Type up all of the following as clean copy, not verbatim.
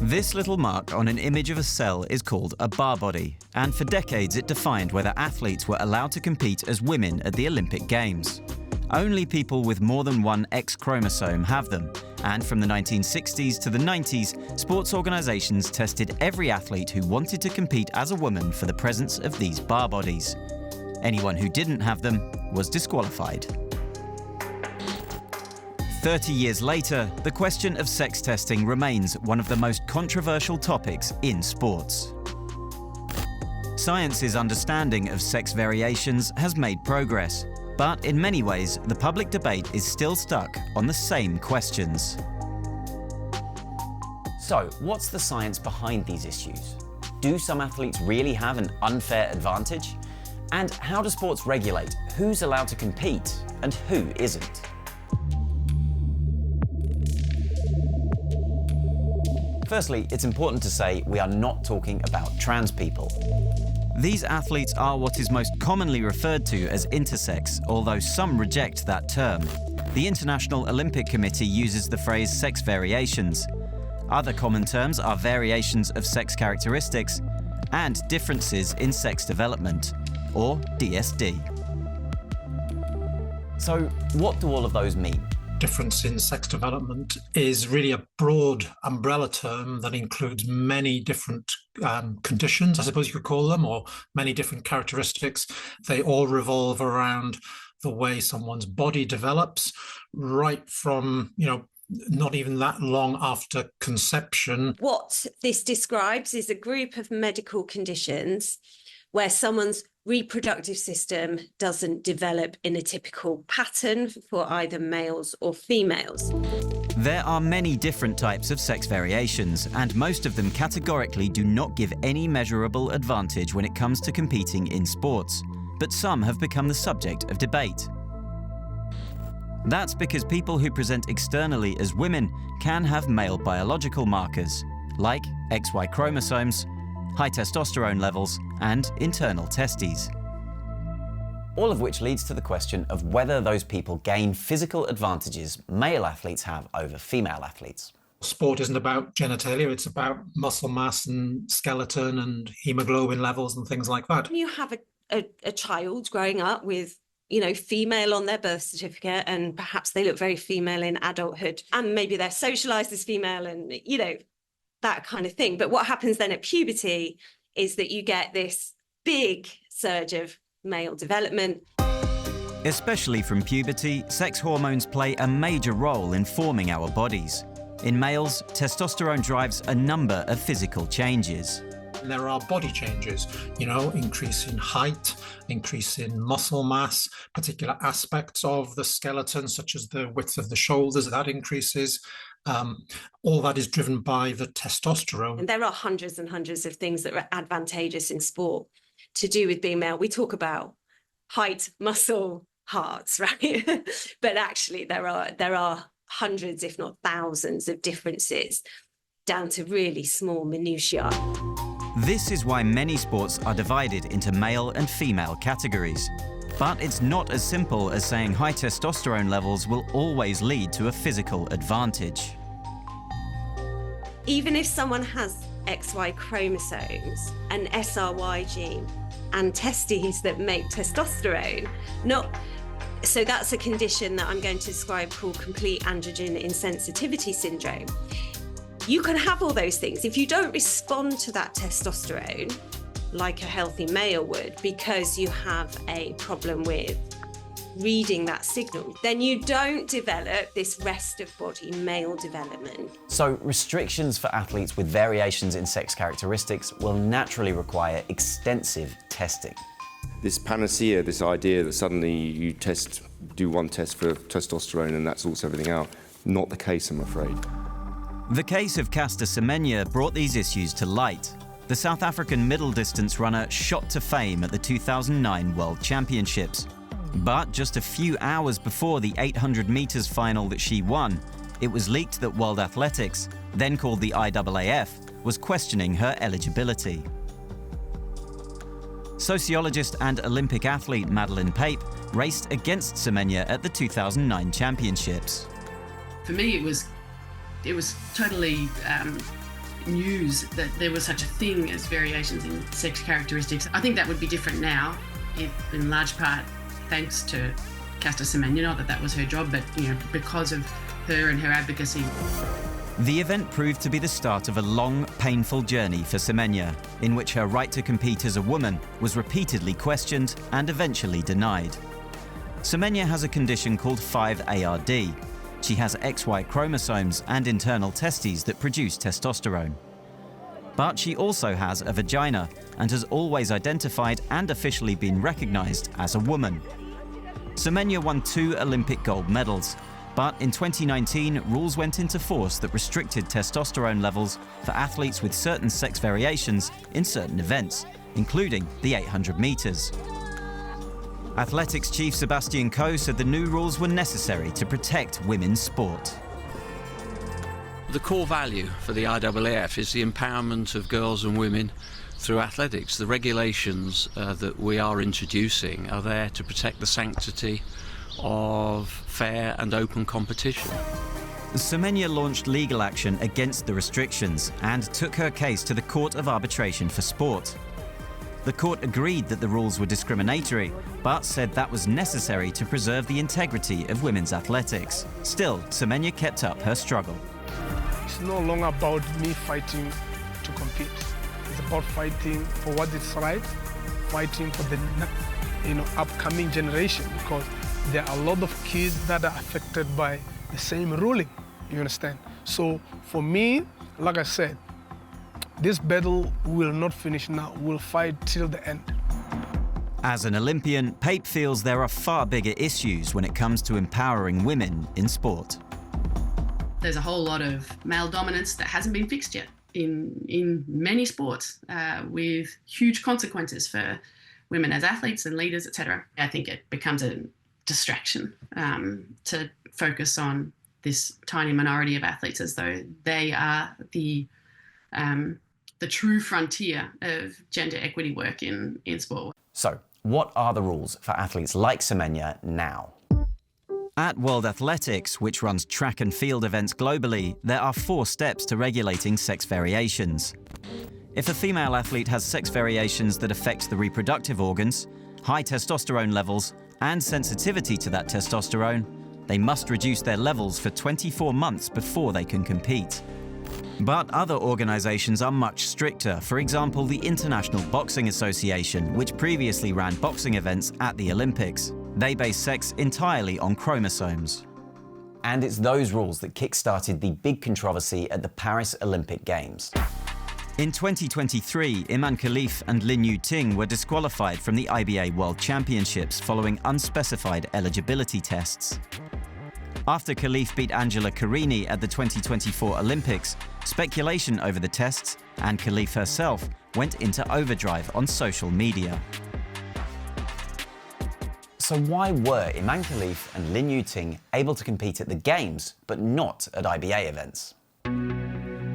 This little mark on an image of a cell is called a bar body, and for decades it defined whether athletes were allowed to compete as women at the Olympic Games. Only people with more than one X chromosome have them, and from the 1960s to the 90s, sports organizations tested every athlete who wanted to compete as a woman for the presence of these bar bodies. Anyone who didn't have them was disqualified. 30 years later, the question of sex testing remains one of the most controversial topics in sports. Science's understanding of sex variations has made progress, but in many ways, the public debate is still stuck on the same questions. So, what's the science behind these issues? Do some athletes really have an unfair advantage? And how do sports regulate who's allowed to compete and who isn't? Firstly, it's important to say we are not talking about trans people. These athletes are what is most commonly referred to as intersex, although some reject that term. The International Olympic Committee uses the phrase sex variations. Other common terms are variations of sex characteristics and differences in sex development, or DSD. So, what do all of those mean? Difference in sex development is really a broad umbrella term that includes many different conditions, I suppose you could call them, or many different characteristics. They all revolve around the way someone's body develops, right from, not even that long after conception. What this describes is a group of medical conditions where someone's reproductive system doesn't develop in a typical pattern for either males or females. There are many different types of sex variations, and most of them categorically do not give any measurable advantage when it comes to competing in sports, but some have become the subject of debate. That's because people who present externally as women can have male biological markers, like XY chromosomes, high testosterone levels, and internal testes. All of which leads to the question of whether those people gain physical advantages male athletes have over female athletes. Sport isn't about genitalia, it's about muscle mass and skeleton and hemoglobin levels and things like that. You have a child growing up with female on their birth certificate, and perhaps they look very female in adulthood, and maybe they're socialized as female and, that kind of thing. But what happens then at puberty is that you get this big surge of male development. Especially from puberty, sex hormones play a major role in forming our bodies. In males, testosterone drives a number of physical changes. There are body changes, increase in height, increase in muscle mass, particular aspects of the skeleton, such as the width of the shoulders, that increases. All that is driven by the testosterone. And there are hundreds and hundreds of things that are advantageous in sport to do with being male. We talk about height, muscle, hearts, right? But actually there are hundreds, if not thousands, of differences down to really small minutiae. This is why many sports are divided into male and female categories. But it's not as simple as saying high testosterone levels will always lead to a physical advantage. Even if someone has XY chromosomes, an SRY gene, and testes that make testosterone, so that's a condition that I'm going to describe called complete androgen insensitivity syndrome. You can have all those things. If you don't respond to that testosterone like a healthy male would, because you have a problem with reading that signal, then you don't develop this rest of body male development. So restrictions for athletes with variations in sex characteristics will naturally require extensive testing. This panacea, this idea that suddenly you do one test for testosterone and that sorts everything out, not the case, I'm afraid. The case of Caster Semenya brought these issues to light. The South African middle distance runner shot to fame at the 2009 World Championships. But just a few hours before the 800 meters final that she won, it was leaked that World Athletics, then called the IAAF, was questioning her eligibility. Sociologist and Olympic athlete Madeleine Pape raced against Semenya at the 2009 Championships. For me, it was totally news that there was such a thing as variations in sex characteristics. I think that would be different now, in large part thanks to Caster Semenya. Not that that was her job, but because of her and her advocacy. The event proved to be the start of a long, painful journey for Semenya, in which her right to compete as a woman was repeatedly questioned and eventually denied. Semenya has a condition called 5ARD. She has XY chromosomes and internal testes that produce testosterone. But she also has a vagina and has always identified and officially been recognized as a woman. Semenya won 2 Olympic gold medals, but in 2019, rules went into force that restricted testosterone levels for athletes with certain sex variations in certain events, including the 800 meters. Athletics chief Sebastian Coe said the new rules were necessary to protect women's sport. The core value for the IAAF is the empowerment of girls and women through athletics. The regulations that we are introducing are there to protect the sanctity of fair and open competition. Semenya launched legal action against the restrictions and took her case to the Court of Arbitration for Sport. The court agreed that the rules were discriminatory, but said that was necessary to preserve the integrity of women's athletics. Still, Semenya kept up her struggle. It's no longer about me fighting to compete. It's about fighting for what is right, fighting for the upcoming generation, because there are a lot of kids that are affected by the same ruling, you understand? So for me, like I said, this battle will not finish now. We'll fight till the end. As an Olympian, Pape feels there are far bigger issues when it comes to empowering women in sport. There's a whole lot of male dominance that hasn't been fixed yet in many sports, with huge consequences for women as athletes and leaders, etc. I think it becomes a distraction to focus on this tiny minority of athletes as though they are the true frontier of gender equity work in sport. So, what are the rules for athletes like Semenya now? At World Athletics, which runs track and field events globally, there are 4 steps to regulating sex variations. If a female athlete has sex variations that affect the reproductive organs, high testosterone levels, and sensitivity to that testosterone, they must reduce their levels for 24 months before they can compete. But other organizations are much stricter. For example, the International Boxing Association, which previously ran boxing events at the Olympics. They base sex entirely on chromosomes. And it's those rules that kick-started the big controversy at the Paris Olympic Games. In 2023, Imane Khelif and Lin Yu-ting were disqualified from the IBA World Championships following unspecified eligibility tests. After Khelif beat Angela Carini at the 2024 Olympics, speculation over the tests and Khelif herself went into overdrive on social media. So why were Imane Khelif and Lin Yu-ting able to compete at the Games, but not at IBA events?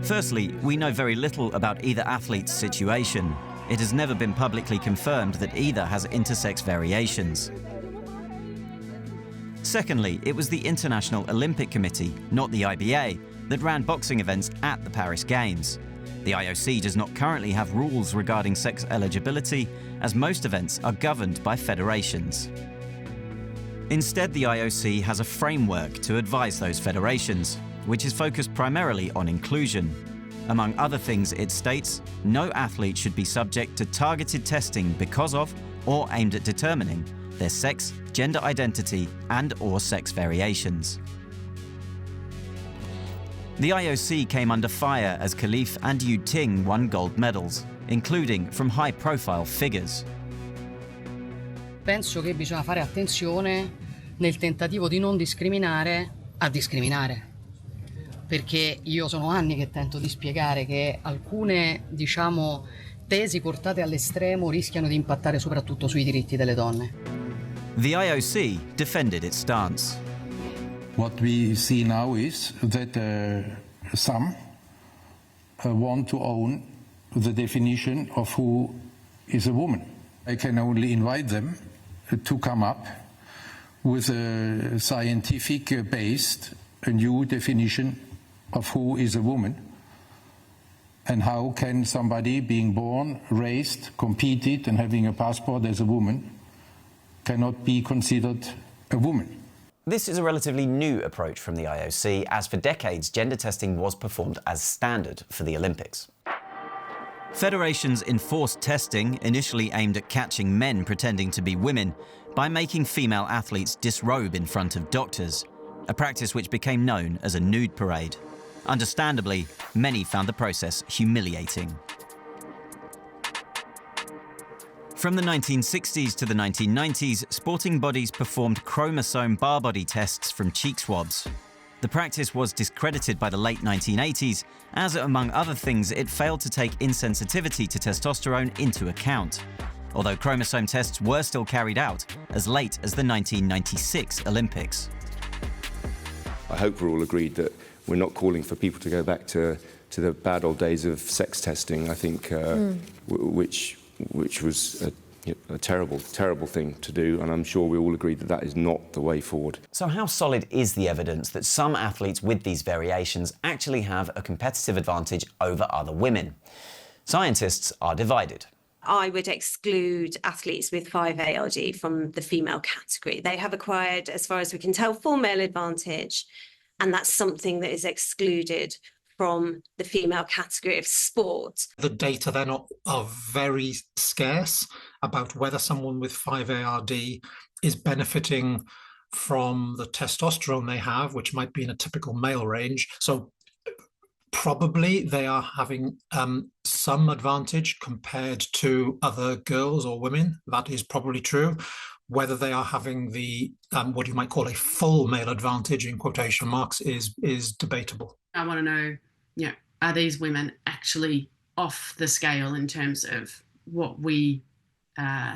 Firstly, we know very little about either athlete's situation. It has never been publicly confirmed that either has intersex variations. Secondly, it was the International Olympic Committee, not the IBA, that ran boxing events at the Paris Games. The IOC does not currently have rules regarding sex eligibility, as most events are governed by federations. Instead, the IOC has a framework to advise those federations, which is focused primarily on inclusion. Among other things, it states, no athlete should be subject to targeted testing because of, or aimed at determining, their sex, gender identity, and/or sex variations. The IOC came under fire as Khelif and Yu-ting won gold medals, including from high-profile figures. Penso che bisogna fare attenzione nel tentativo di non discriminare a discriminare. Perché io sono anni che tento di spiegare che alcune, tesi portate all'estremo rischiano di impattare soprattutto sui diritti delle donne. The IOC defended its stance. What we see now is that some want to own the definition of who is a woman. I can only invite them to come up with a scientific based, a new definition of who is a woman, And how can somebody being born, raised, competed and having a passport as a woman cannot be considered a woman? This is a relatively new approach from the IOC, as for decades gender testing was performed as standard for the Olympics. Federations enforced testing, initially aimed at catching men pretending to be women, by making female athletes disrobe in front of doctors, a practice which became known as a nude parade. Understandably, many found the process humiliating. From the 1960s to the 1990s, sporting bodies performed chromosome bar body tests from cheek swabs. The practice was discredited by the late 1980s, as, among other things, it failed to take insensitivity to testosterone into account. Although chromosome tests were still carried out as late as the 1996 Olympics. I hope we're all agreed that we're not calling for people to go back to the bad old days of sex testing, I think, which was a terrible, terrible thing to do, and I'm sure we all agree that that is not the way forward. So how solid is the evidence that some athletes with these variations actually have a competitive advantage over other women? Scientists are divided. I would exclude athletes with 5ARD from the female category. They have acquired, as far as we can tell, full male advantage, and that's something that is excluded from the female category of sport. The data then are very scarce about whether someone with 5ARD is benefiting from the testosterone they have, which might be in a typical male range. So probably they are having some advantage compared to other girls or women. That is probably true. Whether they are having the what you might call a full male advantage in quotation marks is debatable. I want to know, are these women actually off the scale in terms of what we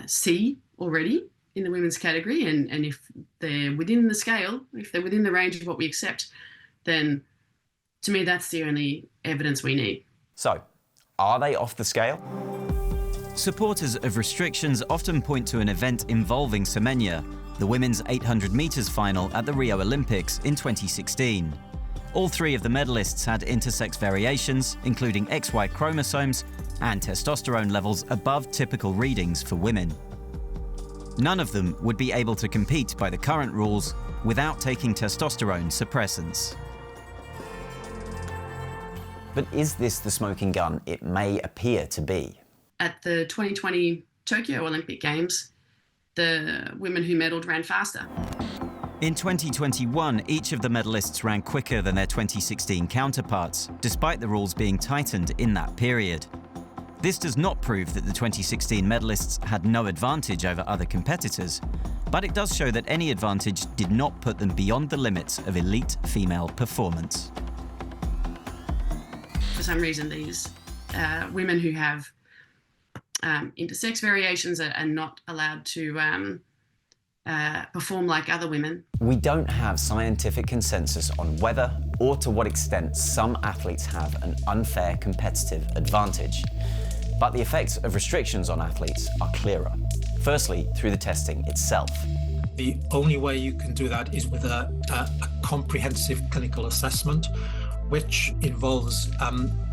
see already in the women's category? And if they're within the scale, if they're within the range of what we accept, then to me, that's the only evidence we need. So, are they off the scale? Supporters of restrictions often point to an event involving Semenya, the women's 800 metres final at the Rio Olympics in 2016. All three of the medalists had intersex variations, including XY chromosomes and testosterone levels above typical readings for women. None of them would be able to compete by the current rules without taking testosterone suppressants. But is this the smoking gun it may appear to be? At the 2020 Tokyo Olympic Games, the women who medalled ran faster. In 2021, each of the medalists ran quicker than their 2016 counterparts, despite the rules being tightened in that period. This does not prove that the 2016 medalists had no advantage over other competitors, but it does show that any advantage did not put them beyond the limits of elite female performance. For some reason, these women who have intersex variations are not allowed to perform like other women. We don't have scientific consensus on whether or to what extent some athletes have an unfair competitive advantage. But the effects of restrictions on athletes are clearer. Firstly, through the testing itself. The only way you can do that is with a comprehensive clinical assessment, which involves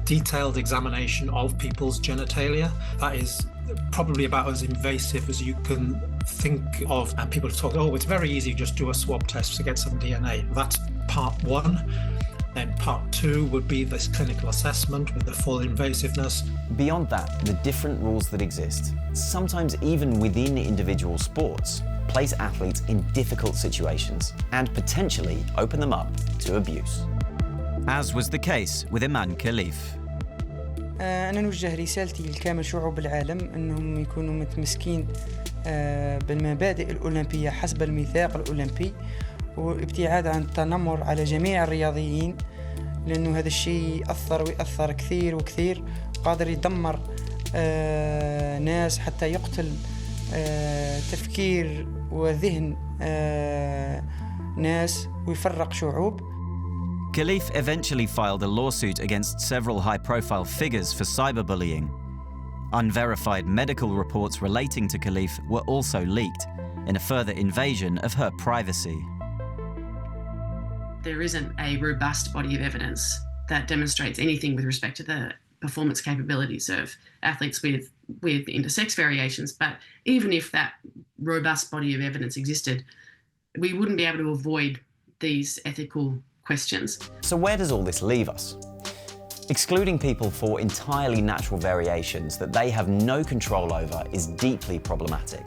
detailed examination of people's genitalia. That is probably about as invasive as you can think of. And people talk, it's very easy, just do a swab test to get some DNA. That's part one. Then part two would be this clinical assessment with the full invasiveness. Beyond that, the different rules that exist, sometimes even within individual sports, place athletes in difficult situations and potentially open them up to abuse. As was the case with Imane Khelif. أنا نوجه رسالتي لكامل شعوب العالم أنهم يكونوا متمسكين بالمبادئ الأولمبية حسب الميثاق الأولمبي وابتعاد عن التنمر على جميع الرياضيين لأنه هذا الشيء يأثر ويأثر كثير وكثير قادر يدمر ناس حتى يقتل تفكير وذهن ناس ويفرق شعوب. Khelif eventually filed a lawsuit against several high-profile figures for cyberbullying. Unverified medical reports relating to Khelif were also leaked, in a further invasion of her privacy. There isn't a robust body of evidence that demonstrates anything with respect to the performance capabilities of athletes with intersex variations. But even if that robust body of evidence existed, we wouldn't be able to avoid these ethical questions. So where does all this leave us? Excluding people for entirely natural variations that they have no control over is deeply problematic.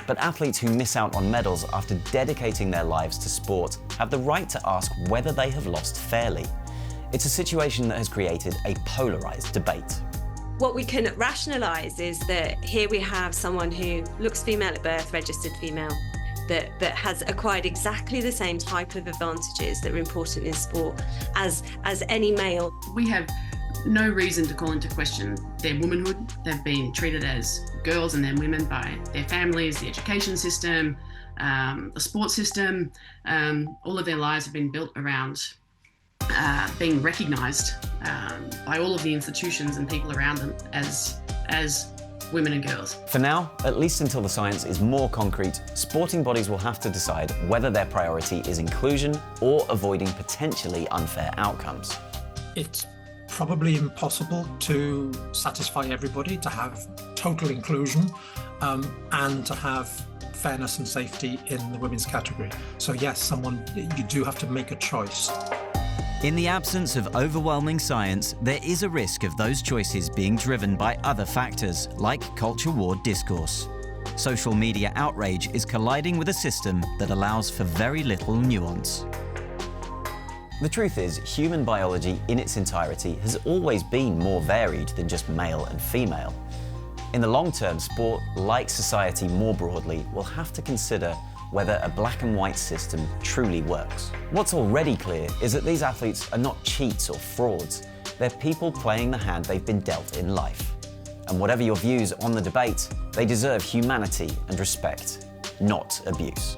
But athletes who miss out on medals after dedicating their lives to sport have the right to ask whether they have lost fairly. It's a situation that has created a polarized debate. What we can rationalise is that here we have someone who looks female at birth, registered female, that has acquired exactly the same type of advantages that are important in sport as any male. We have no reason to call into question their womanhood. They've been treated as girls and then women by their families, the education system, the sports system. All of their lives have been built around being recognised by all of the institutions and people around them as women and girls. For now, at least until the science is more concrete, sporting bodies will have to decide whether their priority is inclusion or avoiding potentially unfair outcomes. It's probably impossible to satisfy everybody, to have total inclusion and to have fairness and safety in the women's category. So yes, you do have to make a choice. In the absence of overwhelming science, there is a risk of those choices being driven by other factors, like culture war discourse. Social media outrage is colliding with a system that allows for very little nuance. The truth is, human biology in its entirety has always been more varied than just male and female. In the long term, sport, like society more broadly, will have to consider whether a black and white system truly works. What's already clear is that these athletes are not cheats or frauds. They're people playing the hand they've been dealt in life. And whatever your views on the debate, they deserve humanity and respect, not abuse.